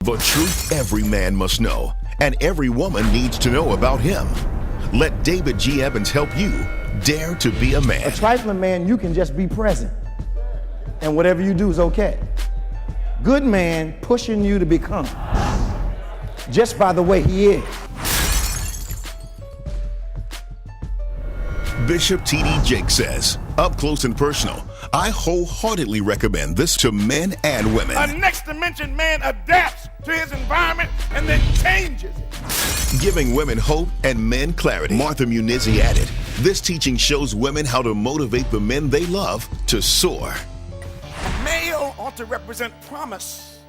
The truth every man must know, and every woman needs to know about him. Let David G. Evans help you dare to be a man. A trifling man, you can just be present, and whatever you do is okay. Good man pushing you to become, just by the way he is. Bishop T.D. Jakes says, up close and personal, I wholeheartedly recommend this to men and women. A next dimension man adapts to his environment and then changes it. Giving women hope and men clarity. Martha Munizzi added, this teaching shows women how to motivate the men they love to soar. A male ought to represent promise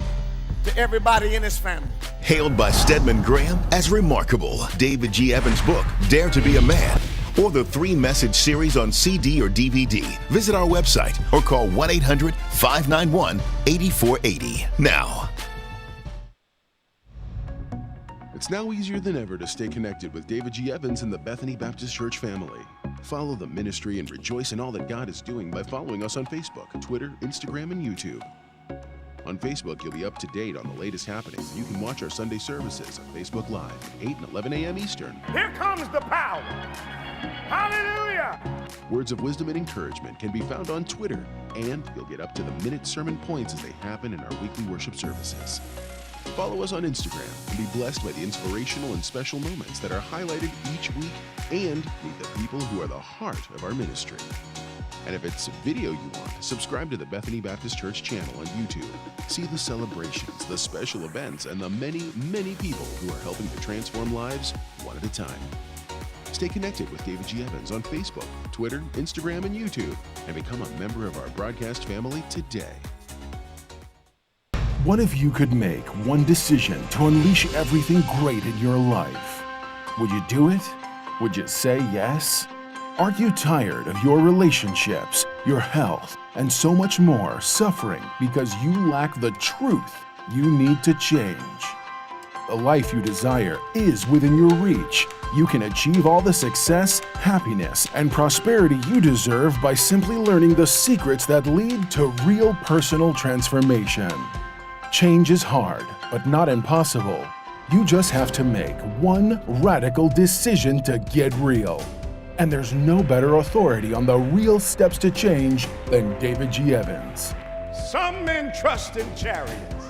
to everybody in his family. Hailed by Stedman Graham as remarkable. David G. Evans' book, Dare to be a Man, or the 3-message series on CD or DVD. Visit our website or call 1-800-591-8480 now. It's now easier than ever to stay connected with David G. Evans and the Bethany Baptist Church family. Follow the ministry and rejoice in all that God is doing by following us on Facebook, Twitter, Instagram, and YouTube. On Facebook, you'll be up to date on the latest happenings, and you can watch our Sunday services on Facebook Live at 8 and 11 a.m. Eastern. Here comes the power. Hallelujah! Words of wisdom and encouragement can be found on Twitter, and you'll get up-to-the-minute sermon points as they happen in our weekly worship services. Follow us on Instagram and be blessed by the inspirational and special moments that are highlighted each week, and meet the people who are the heart of our ministry. And if it's video you want, subscribe to the Bethany Baptist Church channel on YouTube. See the celebrations, the special events, and the many, many people who are helping to transform lives one at a time. Stay connected with David G. Evans on Facebook, Twitter, Instagram, and YouTube, and become a member of our broadcast family today. What if you could make one decision to unleash everything great in your life? Would you do it? Would you say yes? Aren't you tired of your relationships, your health, and so much more suffering because you lack the truth you need to change? The life you desire is within your reach. You can achieve all the success, happiness, and prosperity you deserve by simply learning the secrets that lead to real personal transformation. Change is hard, but not impossible. You just have to make one radical decision to get real. And there's no better authority on the real steps to change than David G. Evans. Some men trust in chariots.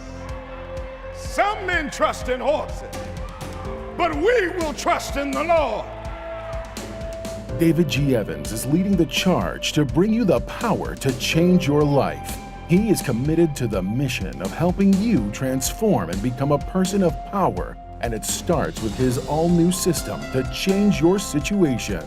Some men trust in horses. But we will trust in the Lord. David G. Evans is leading the charge to bring you the power to change your life. He is committed to the mission of helping you transform and become a person of power, and it starts with his all-new system to change your situation.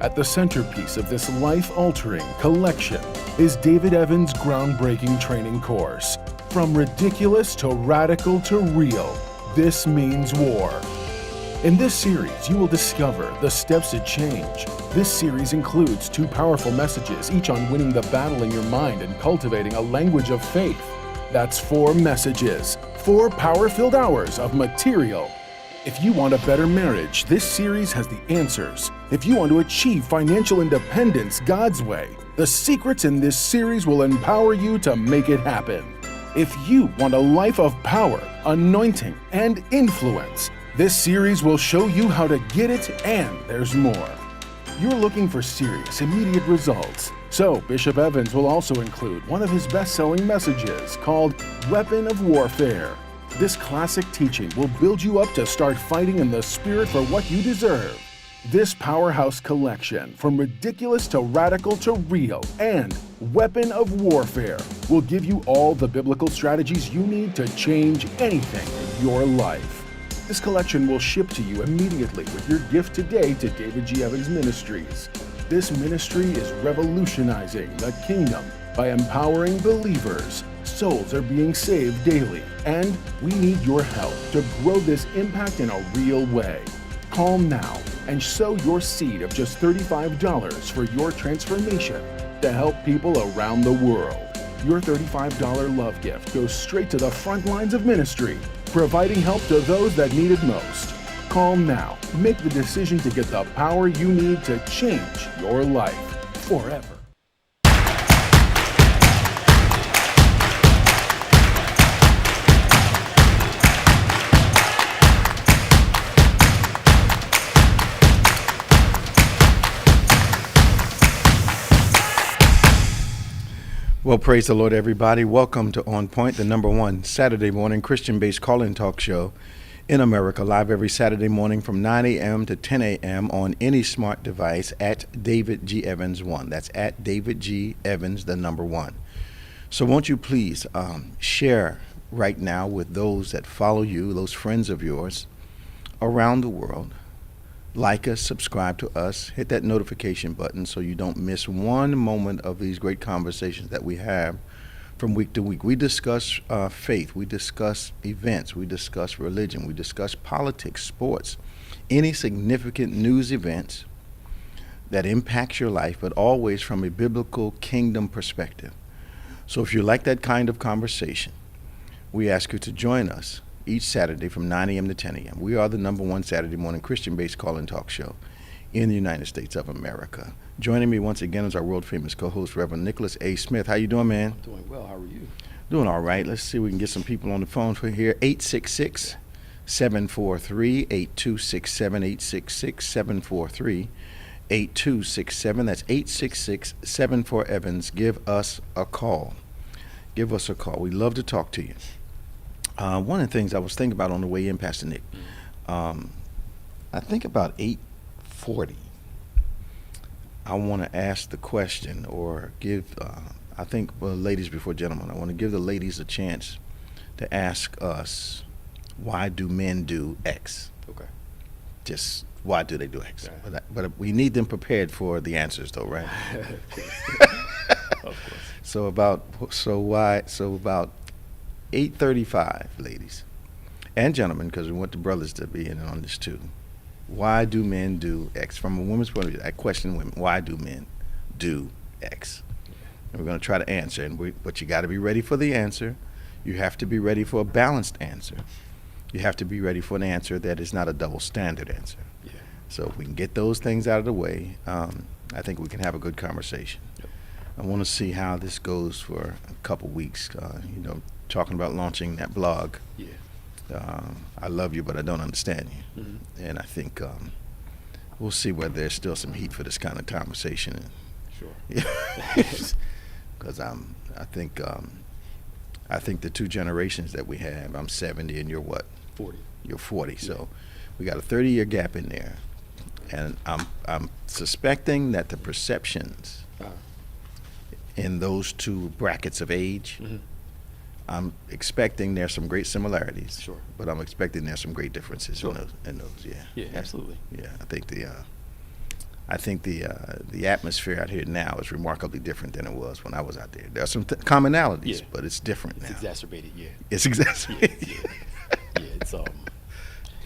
At the centerpiece of this life-altering collection is David Evans' groundbreaking training course. From ridiculous to radical to real, this means war. In this series, you will discover the steps to change. This series includes 2 powerful messages, each on winning the battle in your mind and cultivating a language of faith. That's 4 messages, 4 power-filled hours of material. If you want a better marriage, this series has the answers. If you want to achieve financial independence God's way, the secrets in this series will empower you to make it happen. If you want a life of power, anointing, and influence, this series will show you how to get it, and there's more. You're looking for serious, immediate results. So Bishop Evans will also include one of his best-selling messages called Weapon of Warfare. This classic teaching will build you up to start fighting in the spirit for what you deserve. This powerhouse collection, from ridiculous to radical to real, and Weapon of Warfare, will give you all the biblical strategies you need to change anything in your life. This collection will ship to you immediately with your gift today to David G. Evans Ministries. This ministry is revolutionizing the kingdom by empowering believers. Souls are being saved daily, and we need your help to grow this impact in a real way. Call now and sow your seed of just $35 for your transformation to help people around the world. Your $35 love gift goes straight to the front lines of ministry, providing help to those that need it most. Call now. Make the decision to get the power you need to change your life forever. Well, praise the Lord, everybody. Welcome to OnPointe, the #1 Saturday morning Christian-based call-in talk show in America, live every Saturday morning from 9 a.m. to 10 a.m. on any smart device at David G. Evans 1. That's at David G. Evans, the #1. So won't you please share right now with those that follow you, those friends of yours around the world. Like us, subscribe to us, hit that notification button so you don't miss one moment of these great conversations that we have from week to week. We discuss faith, we discuss events, we discuss religion, we discuss politics, sports, any significant news events that impacts your life, but always from a biblical kingdom perspective. So if you like that kind of conversation, we ask you to join us each Saturday from 9 a.m. to 10 a.m. We are the #1 Saturday morning Christian-based call-in talk show in the United States of America. Joining me once again is our world-famous co-host, Reverend Nicholas A. Smith. How you doing, man? I'm doing well. How are you? Doing all right. Let's see if we can get some people on the phone for here. 866-743-8267, 866-743-8267. That's 866-74-EVANS. Give us a call. Give us a call. We'd love to talk to you. One of the things I was thinking about on the way in, Pastor Nick, I think about 8:40, I want to ask the question or give, I think, well, ladies before gentlemen, I want to give the ladies a chance to ask us, why do men do X? Okay. Just why do they do X? Right. But we need them prepared for the answers, though, right? Of course. So about 8:35, ladies and gentlemen, because we want the brothers to be in on this too. Why do men do X? From a woman's point of view, I question women. Why do men do X? And we're going to try to answer, but you got to be ready for the answer. You have to be ready for a balanced answer. You have to be ready for an answer that is not a double standard answer. Yeah. So if we can get those things out of the way, I think we can have a good conversation. Yep. I want to see how this goes for a couple weeks. Talking about launching that blog. Yeah. I love you, but I don't understand you. Mm-hmm. And I think we'll see whether there's still some heat for this kind of conversation. Sure. Because I think the two generations that we have, I'm 70 and you're what? 40. You're 40. Yeah. So we got a 30-year gap in there. And I'm suspecting that the perceptions in those two brackets of age, Mm-hmm. I'm expecting there's some great similarities. Sure. But I'm expecting there's some great differences Sure. in those. Yeah. Yeah, absolutely. Yeah, I think the atmosphere out here now is remarkably different than it was when I was out there. There are some commonalities, Yeah. but it's different It's now. exacerbated, yeah. It's exacerbated. Yeah,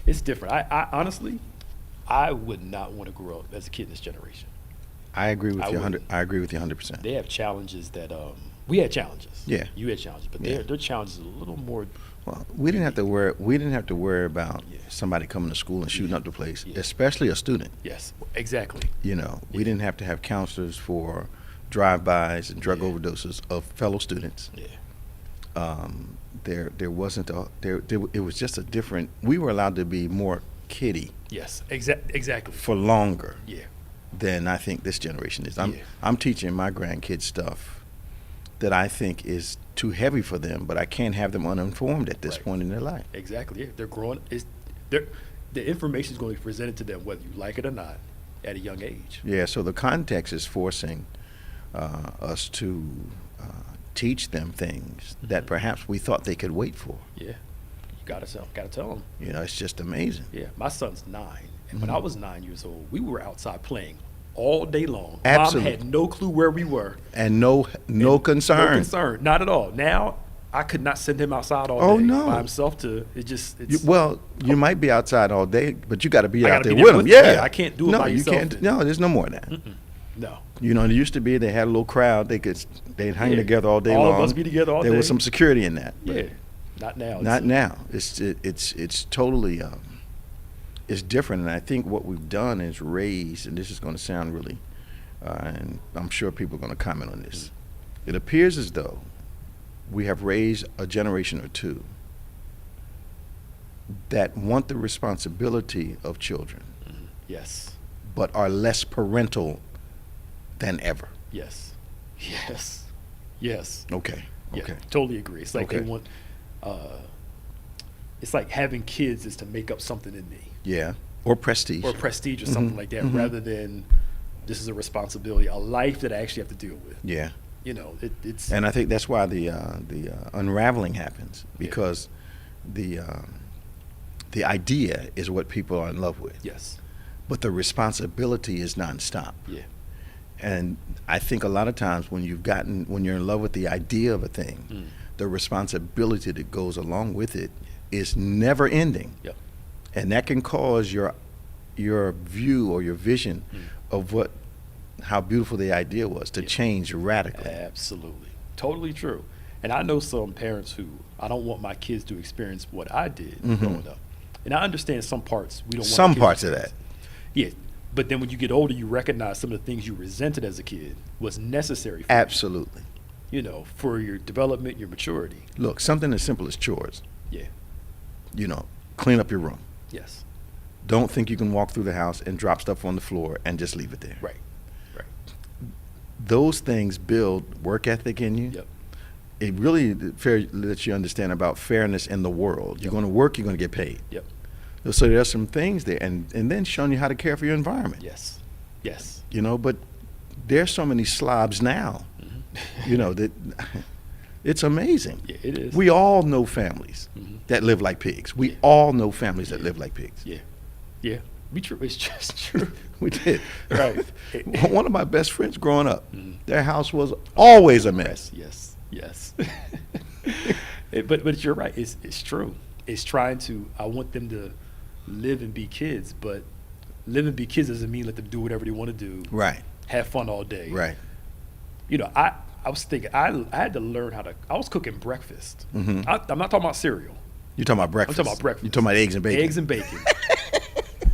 it's different. I honestly, I would not want to grow up as a kid in this generation. I agree with I you wouldn't. 100. I agree with you 100%. They have challenges that we had challenges. Yeah. You had challenges, but Yeah. their challenges are a little more. Well, we didn't have to worry. We didn't have to worry about Yeah. somebody coming to school and shooting up the place, Yeah. especially a student. Yes, exactly. We didn't have to have counselors for drive-bys and drug overdoses of fellow students. Yeah. There wasn't it was just a different. We were allowed to be more kiddie Yes, exactly. for longer Yeah. than I think this generation is. Yeah. I'm teaching my grandkids stuff that I think is too heavy for them, but I can't have them uninformed at this Right. point in their life. Exactly. Yeah. They're growing. The information is going to be presented to them whether you like it or not at a young age. Yeah, so the context is forcing us to teach them things that perhaps we thought they could wait for. Yeah. You gotta tell them. It's just amazing. Yeah. My son's 9, and when I was 9 years old, we were outside playing all day long. Absolutely. Mom had no clue where we were. And no concern. No concern. Not at all. Now, I could not send him outside all Oh, day no. by himself to. You might be outside all day, but you got to be I out gotta there be with there them. with them. Yeah. Yeah, I can't do it no, by you yourself. can't. No, there's no more of that. No. It used to be they had a little crowd. They'd hang Yeah. together all day All long. of us be together all there day. was some security in that. but Yeah. Not now. Not now. It's totally it's different, and I think what we've done is raise, and this is going to sound really, and I'm sure people are going to comment on this. It appears as though we have raised a generation or two that want the responsibility of children, Yes. but are less parental than ever. Yes. Yes. Yes. Okay. Yeah, Okay. totally agree. It's like they Okay. want. It's like having kids is to make up something in me, Yeah. Or prestige. or prestige, or something like that, rather than this is a responsibility, a life that I actually have to deal with. Yeah. You know, it's And I think that's why the unraveling happens, because the idea is what people are in love with, yes, but the responsibility is nonstop. yeah, And I think a lot of times when you're in love with the idea of a thing, the responsibility that goes along with it is never ending. yep, And that can cause your view or your vision of how beautiful the idea was to change radically. absolutely, totally true. And I know some parents who I don't want my kids to experience what I did growing up. And I understand some parts we don't want Some our kids parts to of that. experience. Yeah, but then when you get older, you recognize some of the things you resented as a kid was necessary for Absolutely. you know, for your development, your maturity. Look, something as simple as chores. Yeah, Clean up your room. yes, Don't think you can walk through the house and drop stuff on the floor and just leave it there. right, right, Those things build work ethic in you. yep, It really lets you understand about fairness in the world. You're going to work, you're going to get paid. yep, So there's some things there, and then showing you how to care for your environment. yes, yes, But there's so many slobs now, that it's amazing. yeah, it is. We all know families that live like pigs. We all know families that live like pigs. yeah, yeah, be true. It's just true. We did. Right. One of my best friends growing up, their house was always a mess. Yes, yes. But you're right. It's true. It's trying to. I want them to live and be kids, but live and be kids doesn't mean let them do whatever they want to do. Right, Have fun all day. right. I was thinking I had to learn how to. I was cooking breakfast. I'm not talking about cereal. You're talking about breakfast. I'm talking about breakfast. You're talking about eggs and bacon. Eggs and bacon.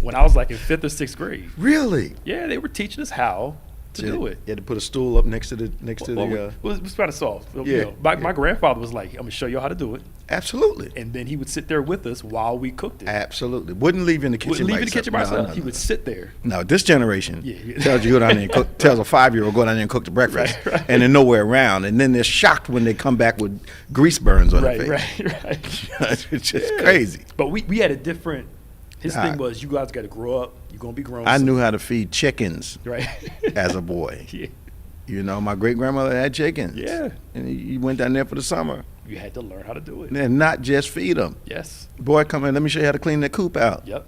When I was like in 5th or 6th grade. Really? Yeah, they were teaching us how to do it. You had to put a stool up next to the Well, it was kind of soft. Yeah, My grandfather was like, I'm going to show you how to do it. Absolutely. And then he would sit there with us while we cooked it. Absolutely. Wouldn't leave you in the kitchen. Wouldn't leave by in the kitchen by yourself. himself. He would sit there. No, this generation Yeah. tells you go down there and cook, tells a 5-year-old go down there and cook the breakfast, Right. and they're nowhere around, and then they're shocked when they come back with grease burns on their Right, face. right. It's just crazy. But we had a different, his Nah. thing was, you guys got to grow up. You're going to be grown. I soon. knew how to feed chickens Right. as a boy. Yeah. My great grandmother had chickens. Yeah. And he went down there for the summer, You had to learn how to do it. and not just feed them. Yes. Boy, come in. Let me show you how to clean that coop out. Yep.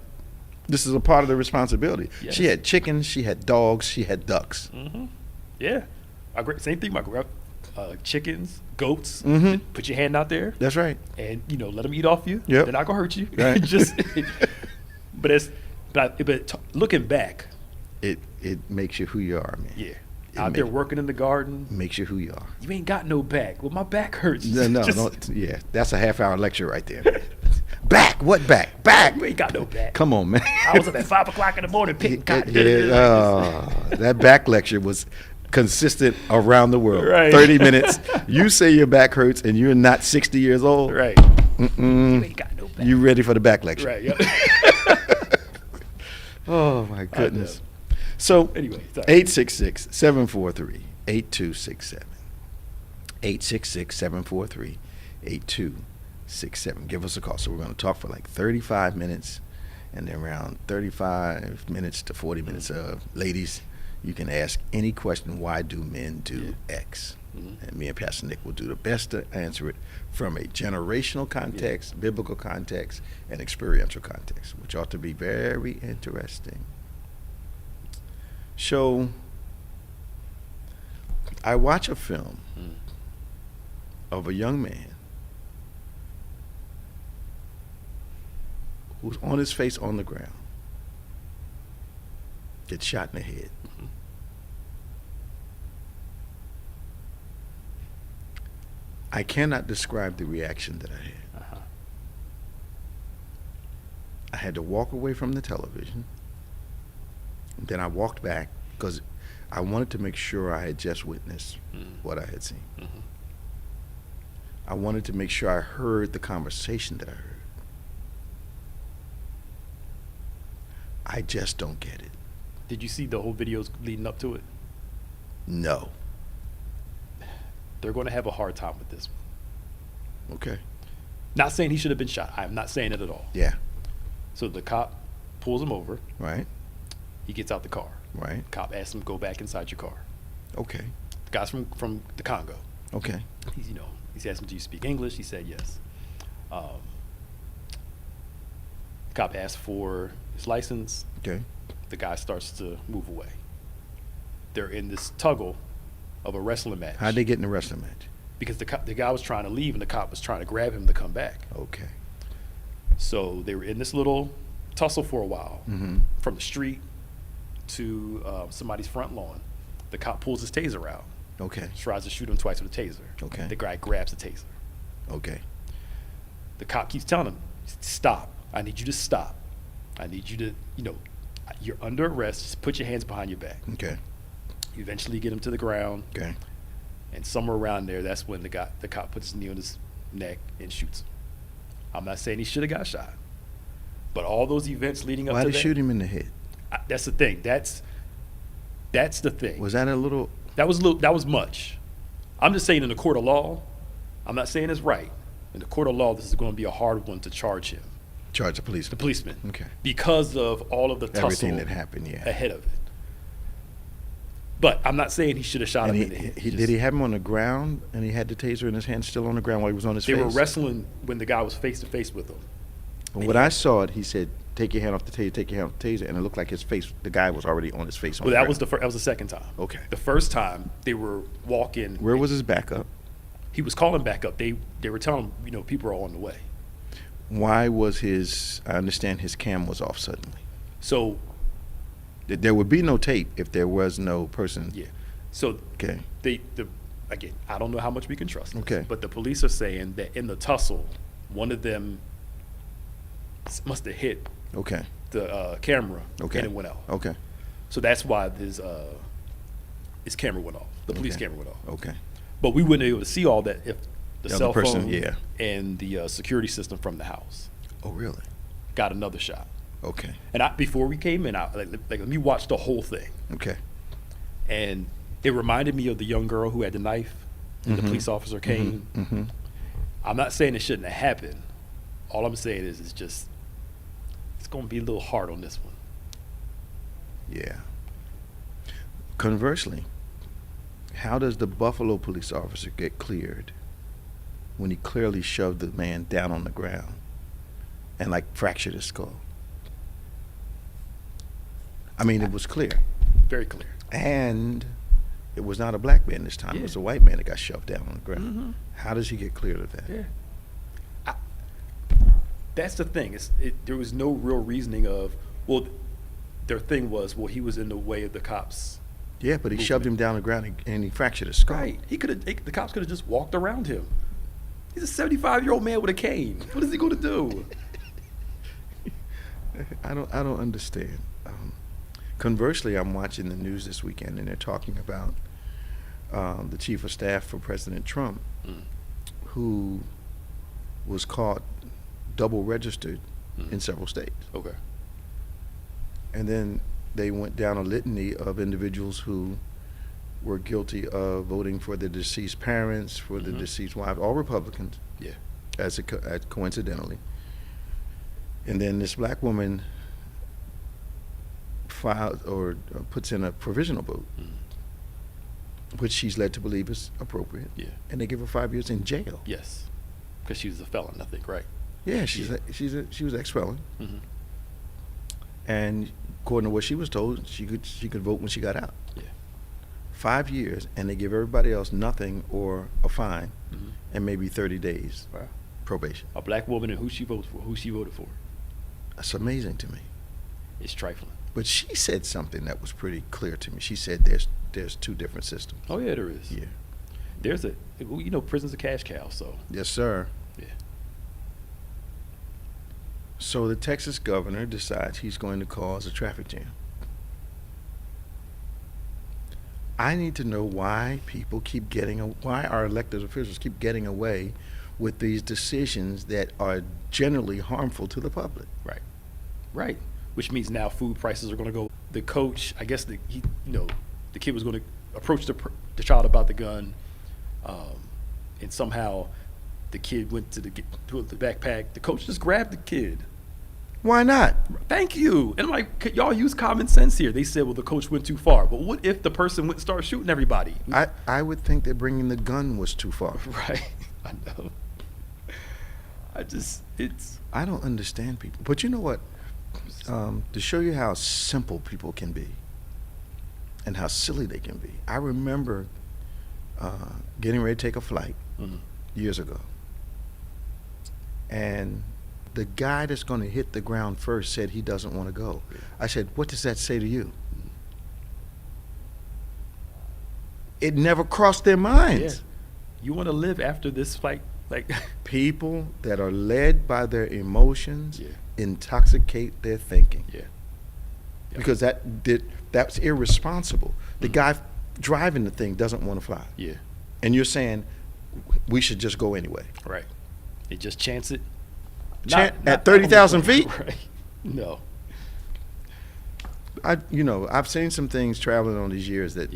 This is a part of the responsibility. Yes. She had chickens, she had dogs, she had ducks. Yeah. Same thing. Chickens, goats. Mhm. Put your hand out there That's right. and let them eat off you. Yep. They're not gonna hurt you. Right. But looking back, It makes you who you are, man. yeah, It out there make- working in the garden, Makes you who you are. you ain't got no back. Well, my back hurts. No, Just- yeah, that's a half-hour lecture right there. Back? What back? Back? You ain't got no back. Come on, man. I was up at 5 o'clock in the morning picking cotton. That back lecture was consistent around the world. Right. 30 minutes. You say your back hurts and you're not 60 years old. Right. You ain't got no back. You ready for the back lecture? Right. Yep. Oh, my goodness. So, Anyway, sorry. 866-743-8267. 866-743-8267. Give us a call. So we're going to talk for like 35 minutes, and then around 35 minutes to 40 minutes of ladies, you can ask any question, why do men do X? And me and Pastor Nick will do the best to answer it from a generational context, biblical context, and experiential context, which ought to be very interesting. So, I watch a film of a young man who's on his face on the ground, gets shot in the head. I cannot describe the reaction that I had. I had to walk away from the television. Then I walked back because I wanted to make sure I had just witnessed what I had seen. I wanted to make sure I heard the conversation that I heard. I just don't get it. Did you see the whole videos leading up to it? No. they're going to have a hard time with this one. Okay. Not saying he should have been shot. I'm not saying it at all. Yeah. So the cop pulls him over. Right. He gets out the car. Right. Cop asks him, go back inside your car. Okay. The guy's from the Congo. Okay. He's asking, do you speak English? He said yes. Cop asks for his license. Okay. The guy starts to move away. They're in this tuggle of a wrestling match. How'd they get in the wrestling match? Because the guy was trying to leave and the cop was trying to grab him to come back. Okay. So they were in this little tussle for a while, from the street to somebody's front lawn. The cop pulls his taser out. Okay. Tries to shoot him twice with a taser. Okay. The guy grabs the taser. Okay. The cop keeps telling him, stop. I need you to stop. I need you to, you're under arrest. Just put your hands behind your back. Okay. You eventually get him to the ground. Okay. And somewhere around there, that's when the cop puts his knee on his neck and shoots him. I'm not saying he should have got shot. But all those events leading up Why to did that. Shoot him in the head? That's the thing. That's the thing. Was that a little? That was much. I'm just saying in the court of law, I'm not saying it's right. In the court of law, this is going to be a hard one to charge him. Charge the police. The policeman. Okay. Because of all of the tussle Everything that happened, yeah. ahead of it. But I'm not saying he should have shot And him in the head. did he have him on the ground and he had the taser in his hand still on the ground while he was on his face? They were wrestling when the guy was face to face with him. When I saw it, he said, take your hand off the taser, take your hand off the taser, and it looked like his face, the guy was already on his face on Well, the that ground. was the second time. Okay. The first time they were walking. Where was his backup? He was calling back up. They were telling him, people are on the way. Why was I understand his cam was off suddenly. So There would be no tape if there was no person. yeah. So Okay. Again, I don't know how much we can trust this, Okay. but the police are saying that in the tussle, one of them must have hit Okay. the camera Okay. and it went out. Okay. So that's why his camera went off. The police Okay. camera went off. Okay. But we wouldn't be able to see all that if the The cell other person, phone yeah. and the security system from the house Oh, really? got another shot. Okay. And before we came in, let me watch the whole thing. Okay. And it reminded me of the young girl who had the knife and the police officer came. Mm-hmm. I'm not saying it shouldn't have happened. All I'm saying is it's going to be a little hard on this one. Yeah. Conversely, how does the Buffalo police officer get cleared when he clearly shoved the man down on the ground and fractured his skull? I mean, it was clear. Very clear. And it was not a black man this time. It Yeah. was a white man that got shoved down on the ground. Mm-hmm. How does he get cleared of that? Yeah. That's the thing. There was no real reasoning of, their thing was, he was in the way of the cops. Yeah, but he shoved him down the ground and he fractured his skull. Right. The cops could have just walked around him. He's a 75-year-old man with a cane. What is he going to do? I don't understand. Conversely, I'm watching the news this weekend, and they're talking about the chief of staff for President Trump, who was caught double registered in several states. Okay. And then they went down a litany of individuals who were guilty of voting for the deceased parents, for the deceased wives, all Republicans. Yeah. As coincidentally. And then this black woman files or puts in a provisional vote, which she's led to believe is appropriate. Yeah. And they give her 5 years in jail. Yes. Because she was a felon, I think, right? Yeah, she was ex-felon. Mm-hmm. And according to what she was told, she could vote when she got out. Yeah. 5 years, and they give everybody else nothing or a fine, and maybe 30 days Wow. probation. A black woman and who she voted for. That's amazing to me. It's trifling. But she said something that was pretty clear to me. She said there's two different systems. Oh yeah, there is. Yeah. There's prison's a cash cow, so Yes, sir. yeah. So the Texas governor decides he's going to cause a traffic jam. I need to know why why our elected officials keep getting away with these decisions that are generally harmful to the public. Right. Which means now food prices are going to go. The coach, I guess the kid was going to approach the child about the gun. and somehow the kid went to the backpack. The coach just grabbed the kid. Why not? Thank you. And I'm like, could y'all use common sense here? They said, well, the coach went too far. But what if the person went and started shooting everybody? I would think that bringing the gun was too far. Right. I know. I don't understand people. But you know what? To show you how simple people can be and how silly they can be, I remember getting ready to take a flight years ago. And the guy that's going to hit the ground first said he doesn't want to go. I said, what does that say to you? It never crossed their minds. Yeah. You want to live after this flight? Like people that are led by their emotions intoxicate their thinking. Yeah. Because that's irresponsible. The guy driving the thing doesn't want to fly. Yeah. And you're saying we should just go anyway. Right. They just chance it. At 30,000 feet? Right. No. I've seen some things traveling on these years that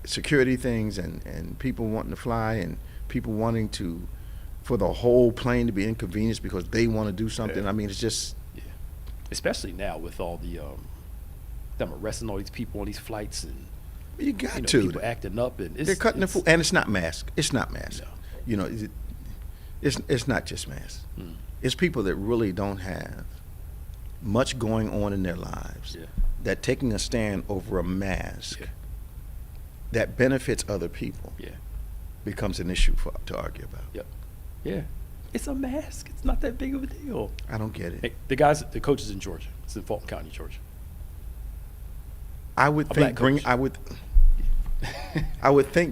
security things and people wanting to fly and people wanting for the whole plane to be inconvenienced because they want to do something. Yeah. I mean, it's just especially now with all the them arresting all these people on these flights and you got people acting up and they're cutting the fool, and it's not mask. It's not mask. No. It's not just mask. It's people that really don't have much going on in their lives that taking a stand over a mask that benefits other people becomes an issue to argue about. Yep. Yeah. It's a mask. It's not that big of a deal. I don't get it. Hey, the coach is in Georgia. It's in Fulton County, Georgia. I would think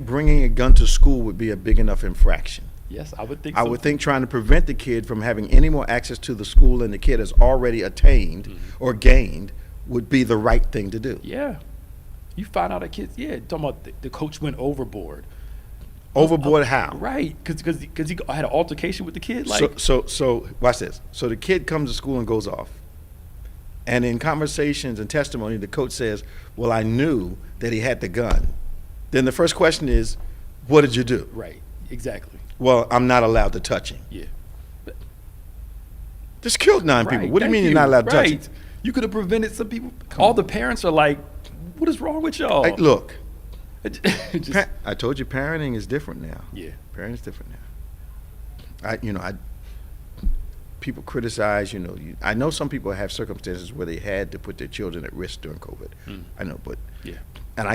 bringing a gun to school would be a big enough infraction. Yes, I would think. I would think trying to prevent the kid from having any more access to the school than the kid has already attained or gained would be the right thing to do. Yeah. You find out a kid. Yeah, talking about the coach went overboard. Overboard how? Right, because he had an altercation with the kid. Like so watch this. So the kid comes to school and goes off, and in conversations and testimony, the coach says, "Well, I knew that he had the gun." Then the first question is, "What did you do?" Right, exactly. Well, I'm not allowed to touch him. Yeah. Just killed 9 people. What do you mean you're not allowed to touch him? You could have prevented some people. All the parents are like, "What is wrong with y'all?" Like, look. Just, I told you parenting is different now. Yeah. Parenting is different now. People criticize, I know some people have circumstances where they had to put their children at risk during COVID. I know, but yeah. And I